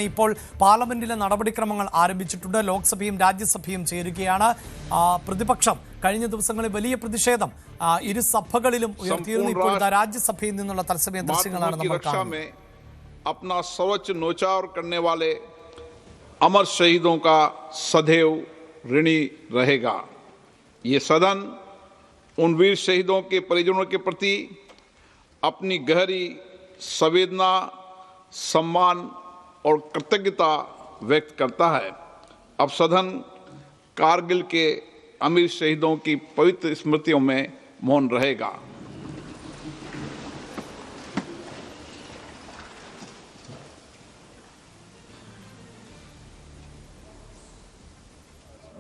ഇപ്പോൾ പാർലമെന്റിലെ നടപടിക്രമങ്ങൾ ആരംഭിച്ചിട്ടുണ്ട്. ലോക്സഭയും രാജ്യസഭയും ചേരുകയാണ്. പ്രതിപക്ഷം കഴിഞ്ഞ ദിവസങ്ങളിൽ വലിയ പ്രതിഷേധം ഇരു സഭകളിലും ഉയർത്തിയിരുന്നു. ഇപ്പോൾ രാജ്യസഭയിൽ നിന്നുള്ള തത്സമയ ദൃശ്യങ്ങളാണ് നമ്മൾ കാണുന്നത്. अपना सर्वोच्च न्यौछावर करने वाले अमर शहीदों का सदैव ऋणी रहेगा। ये सदन उन वीर शहीदों के परिजनों के प्रति अपनी गहरी संवेदना, सम्मान और कृतज्ञता व्यक्त करता है। अब सदन कारगिल के अमीर शहीदों की पवित्र स्मृतियों में मौन रहेगा।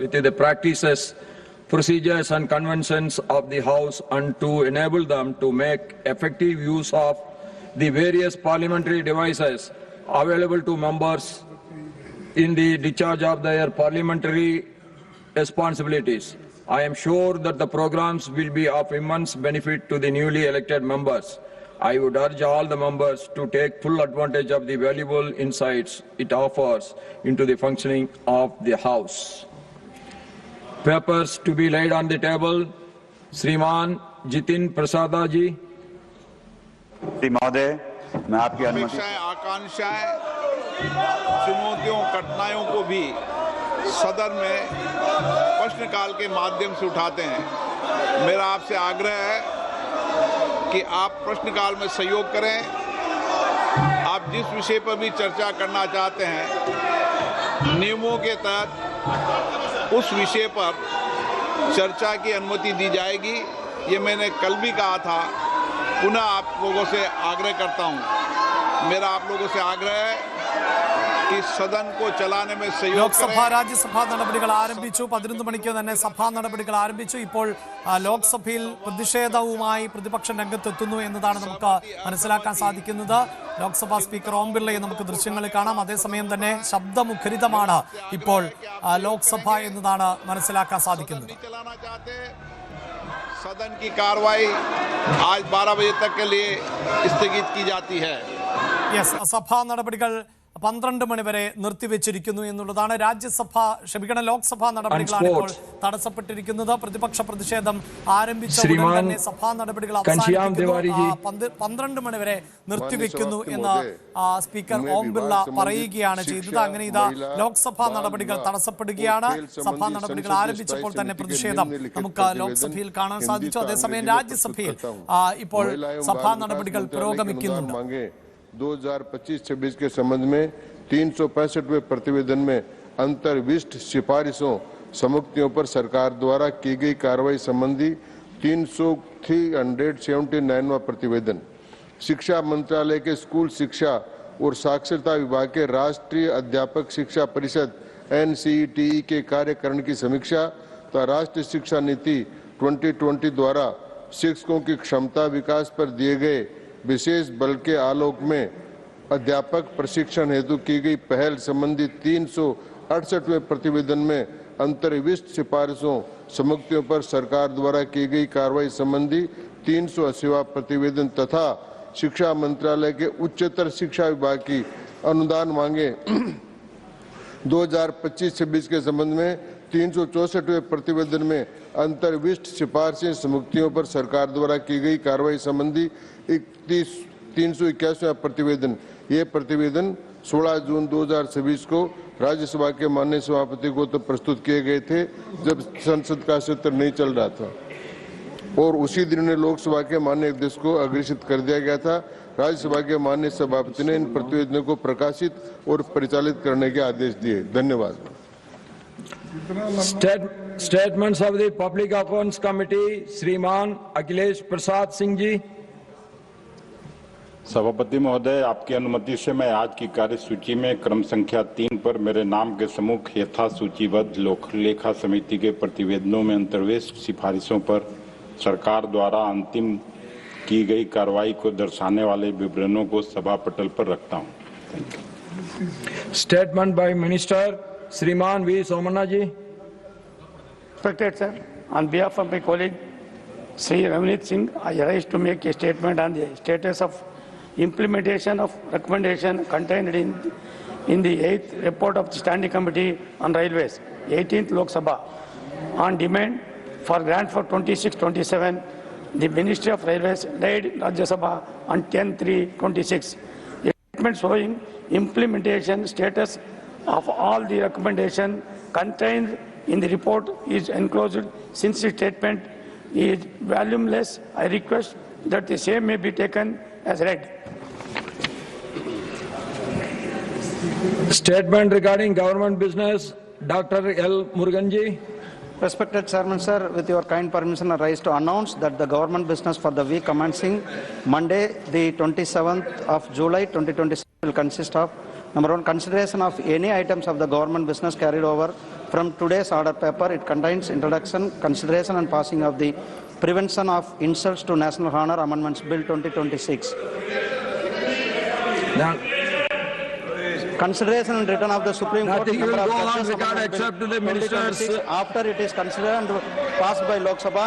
With the practices, procedures and conventions of the House and to enable them to make effective use of the various parliamentary devices available to members in the discharge of their parliamentary responsibilities. I am sure that the programs will be of immense benefit to the newly elected members. I would urge all the members to take full advantage of the valuable insights it offers into the functioning of the House. Papers to be laid on the table. श्रीमान जितिन प्रसादा जी। महोदय, मैं आपकी अनुमति। आकांक्षाएं, चुनौतियों, कठिनाइयों को भी सदन में प्रश्नकाल के माध्यम से उठाते हैं। मेरा आपसे आग्रह है कि आप प्रश्नकाल में सहयोग करें। आप जिस विषय पर भी चर्चा करना चाहते हैं, नियमों के तहत उस विषय पर चर्चा की अनुमति दी जाएगी। ये मैंने कल भी कहा था, पुनः आप लोगों से आग्रह करता हूं। मेरा आप लोगों से आग्रह है कि सदन को चलाने में सहयोग ലോക്സഭ രാജ്യസഭ നടപടികൾ ആരംഭിച്ചു. 11 മണിക്ക് തന്നെ സഭാ നടപടികൾ ആരംഭിച്ചു. ഇപ്പോൾ ലോക്സഭയിൽ പ്രതിഷേധവുമായി പ്രതിപക്ഷം രംഗത്തെത്തുന്നു എന്നതാണ് നമുക്ക് മനസ്സിലാക്കാൻ സാധിക്കുന്നത്. ലോക്സഭാ സ്പീക്കർ ഓം ബിർളയെ നമുക്ക് ദൃശ്യങ്ങളിൽ കാണാം. അതേസമയം തന്നെ ശബ്ദമുഖരിതമാണ് ഇപ്പോൾ ലോക്സഭ എന്നതാണ് മനസ്സിലാക്കാൻ സാധിക്കുന്നത്. सदन की कार्रवाई आज 12 बजे तक के लिए स्थगित की जाती है। യെസ്, സഭാ നടപടികൾ 12 മണി വരെ നിർത്തിവെച്ചിരിക്കുന്നു എന്നുള്ളതാണ്. ലോക്സഭാ നടപടികളാണ് ഇപ്പോൾ തടസ്സപ്പെട്ടിരിക്കുന്നത്. പ്രതിപക്ഷ പ്രതിഷേധം ആരംഭിച്ച ഉടൻ തന്നെ സഭാ നടപടികൾ 12 മണി വരെ നിർത്തിവെക്കുന്നു എന്ന് സ്പീക്കർ ഓം ബിർള പറയുകയാണ് ചെയ്തത്. അങ്ങനെ ഇതാ ലോക്സഭാ നടപടികൾ തടസ്സപ്പെടുകയാണ്. സഭാ നടപടികൾ ആരംഭിച്ചപ്പോൾ തന്നെ പ്രതിഷേധം നമുക്ക് ലോക്സഭയിൽ കാണാൻ സാധിച്ചു. അതേസമയം രാജ്യസഭയിൽ ഇപ്പോൾ സഭാ നടപടികൾ പുരോഗമിക്കുന്നുണ്ട്. 2025-26 के संबंध में 365वें प्रतिवेदन में अंतर्विष्ट सिफारिशों समुक्तियों पर सरकार द्वारा की गई कार्रवाई संबंधी 379वां प्रतिवेदन, शिक्षा मंत्रालय के स्कूल शिक्षा और साक्षरता विभाग के राष्ट्रीय अध्यापक शिक्षा परिषद NCETE के कार्यकरण की समीक्षा तथा राष्ट्रीय शिक्षा नीति 2020 द्वारा शिक्षकों की क्षमता विकास पर दिए गए विशेष बल के आलोक में अध्यापक प्रशिक्षण हेतु की गई पहल संबंधी 368वें प्रतिवेदन में अंतर्विष्ट सिफारिशों समुक्तियों पर सरकार द्वारा की गई कार्रवाई संबंधी 380वां प्रतिवेदन तथा शिक्षा मंत्रालय के उच्चतर शिक्षा विभाग की अनुदान मांगे 2025-26 के संबंध में 364वें प्रतिवेदन में अंतर्विष्ट सिफारिशें समुक्तियों पर सरकार द्वारा की गई कार्रवाई संबंधी 381वां प्रतिवेदन। ये प्रतिवेदन 16 जून 2026 को राज्यसभा के माननीय सभापति को तो प्रस्तुत किए गए थे जब संसद का सत्र नहीं चल रहा था, और उसी दिन लोकसभा के माननीय अध्यक्ष को अग्रेषित कर दिया गया था। राज्यसभा के माननीय सभापति ने इन प्रतिवेदनों को प्रकाशित और परिचालित करने के आदेश दिए। धन्यवाद। Statements of the public accounts committee, श्रीमान अखिलेश प्रसाद सिंह जी। सभापति महोदय, आपकी अनुमति से मैं आज की कार्यसूची में क्रम संख्या 3 पर मेरे नाम के सम्मुख यथा सूचीबद्ध लेखा समिति के प्रतिवेदनों में अंतर्विष्ट सिफारिशों पर सरकार द्वारा अंतिम की गई कार्रवाई को दर्शाने वाले विवरणों को सभा पटल पर रखता हूं। स्टेटमेंट बाय मिनिस्टर, श्रीमान V Somanna ji. Respected sir, on behalf of my colleague Sri Ravneet Singh, I rise to make a statement on the status of implementation of recommendation contained in in the 8th report of the Standing Committee on Railways, 18th Lok Sabha, on demand for grant for 26-27, the Ministry of Railways laid Rajya Sabha on 10/3/26. A statement showing implementation status of all the recommendations contained in the report is enclosed. Since the statement is voluminous, I request that the same may be taken as read. Statement regarding government business, Dr. L. Muruganji. Respected Chairman, sir, with your kind permission, I rise to announce that the government business for the week commencing Monday, the 27th of July 2026 will consist of: number one, consideration of any items of the government business carried over from today's order paper. It contains introduction, consideration and passing of the Prevention of Insults to National Honor Amendments Bill 2026. Now, Consideration and return of the Supreme Court. nothing will number of go on judges without amendment bill except to the 2026 ministers. After it is considered and passed by Lok Sabha.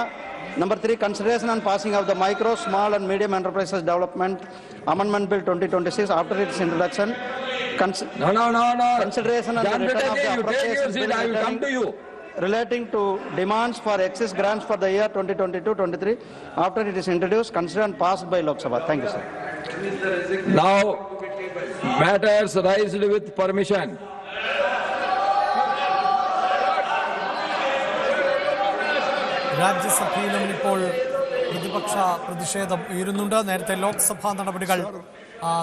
Number three, consideration and passing of the Micro, Small and Medium Enterprises Development Amendment Bill 2026 after its introduction. No. Consideration and John return of the Peterji, you take your appropriations seat, bill I will come to you. relating to demands for excess grants for the year 2022-23 after it is introduced, considered and passed by Lok Sabha. Thank you, sir. Now, matters raised with permission. രാജ്യസഭയിലും ഇപ്പോൾ പ്രതിപക്ഷ പ്രതിഷേധം ഉയരുന്നുണ്ട്. നേരത്തെ ലോക്സഭാ നടപടികൾ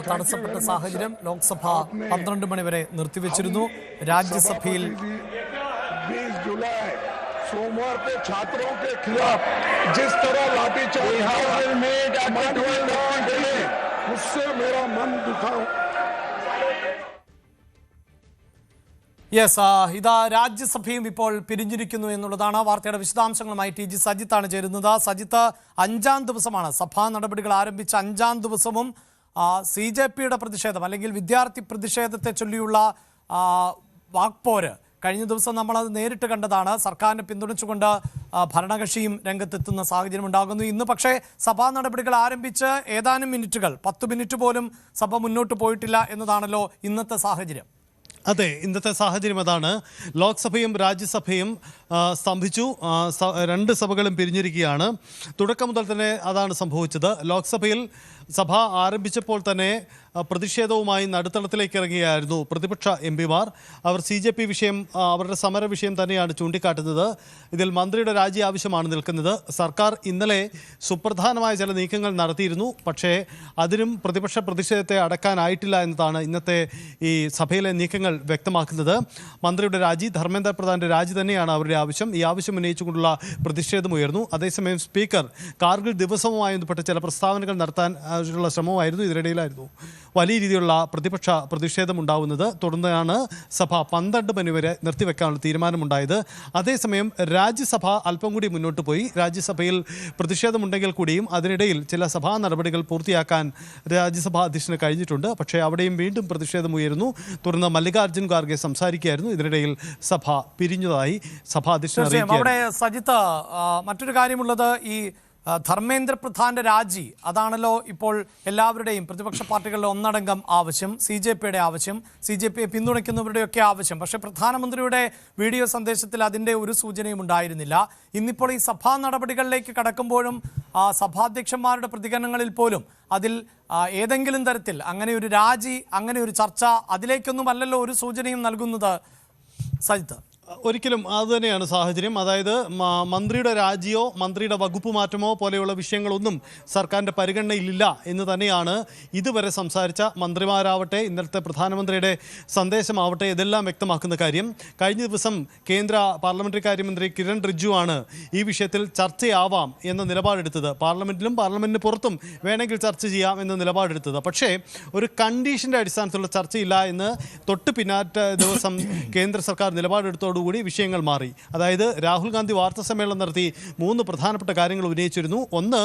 തടസ്സപ്പെട്ട സാഹചര്യം. ലോക്സഭ 12 മണി വരെ നിർത്തിവെച്ചിരുന്നു. രാജ്യസഭയിൽ 20 जुलाई सोमवार को छात्रों के खिलाफ जिस तरह लाठीचार्ज उससे मेरा मन दुखा। യെസ്, ഇതാ രാജ്യസഭയും ഇപ്പോൾ പിരിഞ്ഞിരിക്കുന്നു എന്നുള്ളതാണ്. വാർത്തയുടെ വിശദാംശങ്ങളുമായി ടി ജി സജിത്താണ് ചേരുന്നത്. സജിത്ത്, 5ാം ദിവസമാണ് സഭാ നടപടികൾ ആരംഭിച്ച 5ാം ദിവസവും CJPയുടെ പ്രതിഷേധം അല്ലെങ്കിൽ വിദ്യാർത്ഥി പ്രതിഷേധത്തെ ചൊല്ലിയുള്ള വാക്പോര് കഴിഞ്ഞ ദിവസം നമ്മളത് നേരിട്ട് കണ്ടതാണ്. സർക്കാരിനെ പിന്തുണച്ചുകൊണ്ട് ഭരണകക്ഷിയും രംഗത്തെത്തുന്ന സാഹചര്യം ഉണ്ടാകുന്നു. ഇന്ന് പക്ഷേ സഭാ നടപടികൾ ആരംഭിച്ച് ഏതാനും മിനിറ്റുകൾ, 10 മിനിറ്റ് പോലും സഭ മുന്നോട്ട് പോയിട്ടില്ല എന്നതാണല്ലോ ഇന്നത്തെ സാഹചര്യം. അതെ, ഇന്നത്തെ സാഹചര്യം അതാണ്. ലോക്സഭയും രാജ്യസഭയും സ്തംഭിച്ചു. 2 സഭകളും പിരിഞ്ഞിരിക്കുകയാണ്. തുടക്കം മുതൽ തന്നെ അതാണ് സംഭവിച്ചത്. ലോക്സഭയിൽ സഭ ആരംഭിച്ചപ്പോൾ തന്നെ പ്രതിഷേധവുമായി നടുത്തളത്തിലേക്ക് ഇറങ്ങിയായിരുന്നു പ്രതിപക്ഷ എംപിമാർ. അവർ CJP വിഷയം, അവരുടെ സമര വിഷയം തന്നെയാണ് ചൂണ്ടിക്കാട്ടുന്നത്. ഇതിൽ മന്ത്രിയുടെ രാജി ആവശ്യമാണ് നിൽക്കുന്നത്. സർക്കാർ ഇന്നലെ സുപ്രധാനമായ ചില നീക്കങ്ങൾ നടത്തിയിരുന്നു. പക്ഷേ അതിനും പ്രതിപക്ഷ പ്രതിഷേധത്തെ അടക്കാനായിട്ടില്ല എന്നതാണ് ഇന്നത്തെ ഈ സഭയിലെ നീക്കങ്ങൾ വ്യക്തമാക്കുന്നത്. മന്ത്രിയുടെ രാജി, ധർമ്മേന്ദ്ര പ്രധാന്റെ രാജി തന്നെയാണ് അവരുടെ ആവശ്യം. ഈ ആവശ്യം ഉന്നയിച്ചുകൊണ്ടുള്ള പ്രതിഷേധം ഉയർന്നു. അതേസമയം സ്പീക്കർ കാർഗിൽ ദിവസവുമായി ബന്ധപ്പെട്ട് ചില പ്രസ്താവനകൾ നടത്താൻ ഉള്ള ശ്രമമായിരുന്നു. ഇതിനിടയിലായിരുന്നു വലിയ രീതിയിലുള്ള പ്രതിപക്ഷ പ്രതിഷേധം ഉണ്ടാവുന്നത്. തുടർന്നാണ് സഭ 12 മണി വരെ നിർത്തിവെക്കാനുള്ള തീരുമാനമുണ്ടായത്. അതേസമയം രാജ്യസഭ അല്പം കൂടി മുന്നോട്ട് പോയി. രാജ്യസഭയിൽ പ്രതിഷേധമുണ്ടെങ്കിൽ കൂടിയും അതിനിടയിൽ ചില സഭാ നടപടികൾ പൂർത്തിയാക്കാൻ രാജ്യസഭാ അധ്യക്ഷന് കഴിഞ്ഞിട്ടുണ്ട്. പക്ഷേ അവിടെയും വീണ്ടും പ്രതിഷേധം ഉയരുന്നു. തുടർന്ന് മല്ലികാർജ്ജുൻ ഖാർഗെ സംസാരിക്കുകയായിരുന്നു. ഇതിനിടയിൽ സഭ പിരിഞ്ഞതായി സഭാ അധ്യക്ഷൻ അറിയിച്ചു. അവിടെ സജിത്ത്, മറ്റൊരു കാര്യമുള്ളത്, ഈ ധർമ്മേന്ദ്ര പ്രധാന്റെ രാജി അതാണല്ലോ ഇപ്പോൾ എല്ലാവരുടെയും പ്രതിപക്ഷ പാർട്ടികളുടെ ഒന്നടങ്കം ആവശ്യം, CJPയുടെ ആവശ്യം, CJPയെ പിന്തുണയ്ക്കുന്നവരുടെയൊക്കെ ആവശ്യം. പക്ഷേ പ്രധാനമന്ത്രിയുടെ വീഡിയോ സന്ദേശത്തിൽ അതിൻ്റെ ഒരു സൂചനയും ഉണ്ടായിരുന്നില്ല. ഇന്നിപ്പോൾ ഈ സഭാ നടപടികളിലേക്ക് കടക്കുമ്പോഴും സഭാധ്യക്ഷന്മാരുടെ പ്രതികരണങ്ങളിൽ പോലും അതിൽ ഏതെങ്കിലും തരത്തിൽ അങ്ങനെ ഒരു രാജി, അങ്ങനെ ഒരു ചർച്ച, അതിലേക്കൊന്നും അല്ലല്ലോ ഒരു സൂചനയും നൽകുന്നത് സജിത്ത്. ഒരിക്കലും അതുതന്നെയാണ് സാഹചര്യം. അതായത് മന്ത്രിയുടെ രാജിയോ മന്ത്രിയുടെ വകുപ്പ് മാറ്റമോ പോലെയുള്ള വിഷയങ്ങളൊന്നും സർക്കാരിൻ്റെ പരിഗണനയിലില്ല എന്ന് തന്നെയാണ് ഇതുവരെ സംസാരിച്ച മന്ത്രിമാരാവട്ടെ ഇന്നലത്തെ പ്രധാനമന്ത്രിയുടെ സന്ദേശമാവട്ടെ ഇതെല്ലാം വ്യക്തമാക്കുന്ന കാര്യം. കഴിഞ്ഞ ദിവസം കേന്ദ്ര പാർലമെന്ററി കാര്യമന്ത്രി കിരൺ റിജ്ജു ആണ് ഈ വിഷയത്തിൽ ചർച്ചയാവാം എന്ന നിലപാടെടുത്തത്. പാർലമെന്റിലും പാർലമെന്റിന് പുറത്തും വേണമെങ്കിൽ ചർച്ച ചെയ്യാം എന്ന നിലപാടെടുത്തത്. പക്ഷേ ഒരു കണ്ടീഷൻ്റെ അടിസ്ഥാനത്തിലുള്ള ചർച്ചയില്ല എന്ന് തൊട്ട് പിന്നാറ്റ ദിവസം കേന്ദ്ര സർക്കാർ നിലപാടെടുത്തോട് എന്നതോടുകൂടി വിഷയങ്ങൾ മാറി. അതായത് രാഹുൽ ഗാന്ധി വാർത്താ സമ്മേളനം നടത്തി 3 പ്രധാനപ്പെട്ട കാര്യങ്ങൾ ഉന്നയിച്ചിരുന്നു. ഒന്ന്,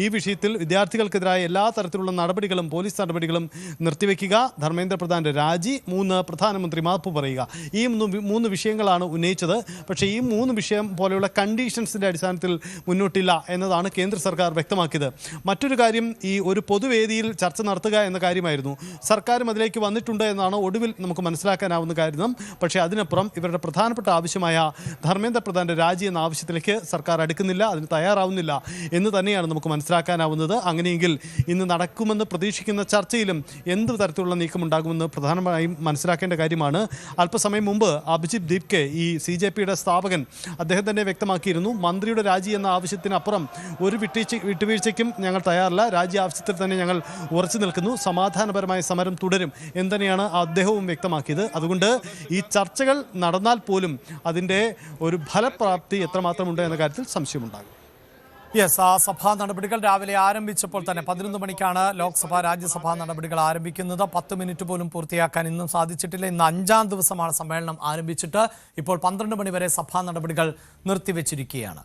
ഈ വിഷയത്തിൽ വിദ്യാർത്ഥികൾക്കെതിരായ എല്ലാ തരത്തിലുള്ള നടപടികളും പോലീസ് നടപടികളും നിർത്തിവെക്കുക, ധർമ്മേന്ദ്ര പ്രധാന്റെ രാജി, 3 പ്രധാനമന്ത്രി മാപ്പ് പറയുക. ഈ 3 വിഷയങ്ങളാണ് ഉന്നയിച്ചത്. പക്ഷേ ഈ 3 വിഷയം പോലെയുള്ള കണ്ടീഷൻസിൻ്റെ അടിസ്ഥാനത്തിൽ മുന്നോട്ടില്ല എന്നതാണ് കേന്ദ്ര സർക്കാർ വ്യക്തമാക്കിയത്. മറ്റൊരു കാര്യം ഈ ഒരു പൊതുവേദിയിൽ ചർച്ച നടത്തുക എന്ന കാര്യമായിരുന്നു. സർക്കാരും അതിലേക്ക് വന്നിട്ടുണ്ട് എന്നാണ് ഒടുവിൽ നമുക്ക് മനസ്സിലാക്കാനാവുന്ന കാര്യം. പക്ഷേ അതിനപ്പുറം ഇവരുടെ പ്രധാനപ്പെട്ട ആവശ്യമായ ധർമ്മേന്ദ്ര പ്രധാന്റെ രാജി എന്ന ആവശ്യത്തിലേക്ക് സർക്കാർ അടുക്കുന്നില്ല, അതിന് തയ്യാറാവുന്നില്ല എന്ന് തന്നെയാണ് നമുക്ക് മനസ്സിലാക്കാനാവുന്നത്. അങ്ങനെയെങ്കിൽ ഇന്ന് നടക്കുമെന്ന് പ്രതീക്ഷിക്കുന്ന ചർച്ചയിലും എന്ത് തരത്തിലുള്ള നീക്കമുണ്ടാകുമെന്ന് പ്രധാനമായും മനസ്സിലാക്കേണ്ട കാര്യമാണ്. അല്പസമയം മുമ്പ് അഭിജിത് ദീപ്കെ, ഈ CJPയുടെ സ്ഥാപകൻ, അദ്ദേഹം തന്നെ വ്യക്തമാക്കിയിരുന്നു, മന്ത്രിയുടെ രാജി എന്ന ആവശ്യത്തിനപ്പുറം ഒരു വിട്ടുവീഴ്ചയ്ക്കും ഞങ്ങൾ തയ്യാറല്ല, രാജി ആവശ്യത്തിൽ തന്നെ ഞങ്ങൾ ഉറച്ചു നിൽക്കുന്നു, സമാധാനപരമായ സമരം തുടരും എന്ന് തന്നെയാണ് അദ്ദേഹവും വ്യക്തമാക്കിയത്. അതുകൊണ്ട് ഈ ചർച്ചകൾ നടന്നാൽ പോലും അതിൻ്റെ ഒരു ഫലപ്രാപ്തി എത്രമാത്രമുണ്ട് എന്ന കാര്യത്തിൽ സംശയമുണ്ടാകും. യെസ്, ആ സഭാ നടപടികൾ രാവിലെ ആരംഭിച്ചപ്പോൾ തന്നെ 11 മണിക്കാണ് ലോക്സഭ രാജ്യസഭാ നടപടികൾ ആരംഭിക്കുന്നത്. 10 മിനിറ്റ് പോലും പൂർത്തിയാക്കാൻ ഇന്നും സാധിച്ചിട്ടില്ല. ഇന്ന് 5ാം ദിവസമാണ് സമ്മേളനം ആരംഭിച്ചിട്ട്. ഇപ്പോൾ 12 മണി വരെ സഭാ നടപടികൾ നിർത്തിവെച്ചിരിക്കുകയാണ്.